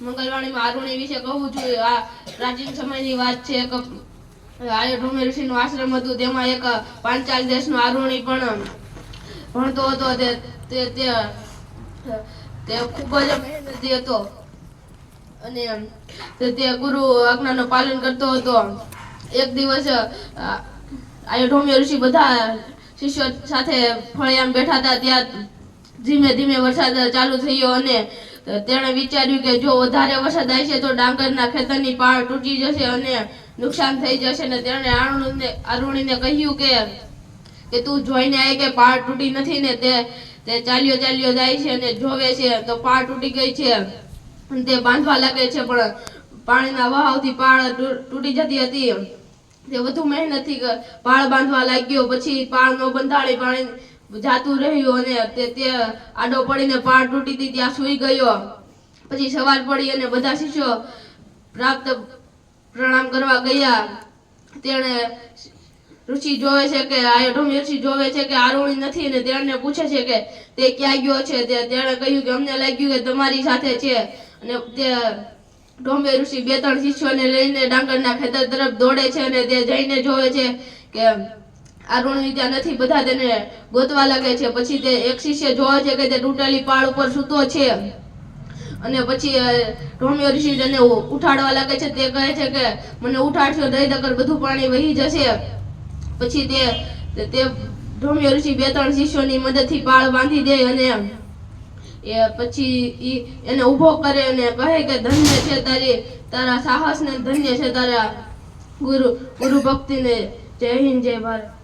મંગલવાણીમાં આરુણી વિશે કહું છું. આ પ્રાચીન સમયની વાત છે. આયોઢોમે ઋષિનો આશ્રમ હતું. તેમાં એક પાંચાલ દેશનો આરુણી પણ ભણતો હતો. તે ખૂબ જ મહેનતી હતો અને તે ગુરુ આજ્ઞાનું પાલન કરતો હતો. એક દિવસ આયોઢોમે ઋષિ બધા શિષ્યો સાથે ફળિયામાં બેઠા હતા. ત્યાં ધીમે ધીમે વરસાદ ચાલુ થયો અને તેણે વિચાર્યું કે જો વધારે વરસાદ આવશે તો ડાંગરના ખેતરની પાળ તૂટી જશે અને નુકસાન થઈ જશે. ને તેણે આરુણીને કહ્યું કે તું જોઈને આવે કે પાળ તૂટી નથી ને. તે ચાલ્યો જાય છે અને જોવે છે તો પાળ તૂટી ગઈ છે અને તે બાંધવા લાગે છે, પણ પાણીના વહાવથી પાળ તૂટી જતી હતી. તે વધુ મહેનતથી પાળ બાંધવા લાગ્યો. પછી પાળ નો બંધાણી પાણી જાતું રહ્યું અને તે આડો પડીને પાળ તૂટી હતી ત્યાં સૂઈ ગયો. પછી સવાર પડી અને બધા શિષ્યો પ્રણામ કરવા ગયા. તેણે ઋષિ જોવે છે કે આયોઢોમે ઋષિ જોવે છે કે આરુણી નથી ને તેણે પૂછે છે કે તે ક્યાં ગયો છે. તેણે કહ્યું કે અમને લાગ્યું કે તમારી સાથે છે. અને તે ઢોમે ઋષિ 2-3 શિષ્યોને લઈને ડાંગરના ખેતર તરફ દોડે છે અને તે જઈને જોવે છે કે આરુણી ત્યાં નથી. બધા તેને ગોતવા લાગે છે. પછી તે એક શિષ્ય જોવે છે કે તે તૂટેલી પાળ ઉપર સૂતો છે અને પછી ઢોમે ઋષિ તેને ઉઠાડવા લાગે છે. તે કહે છે કે મને ઉઠાડશો નહીં નકર બધું પાણી વહી જશે. પછી તે ઢોમે ઋષિ 2-3 શિષ્યોની મદદથી પાળ બાંધી દે અને પછી એને ઊભો કરે અને કહે કે ધન્ય છે તારા સાહસ ને ધન્ય છે તારા ગુરુ ભક્તિને. જય હિન્દ, જય ભારત.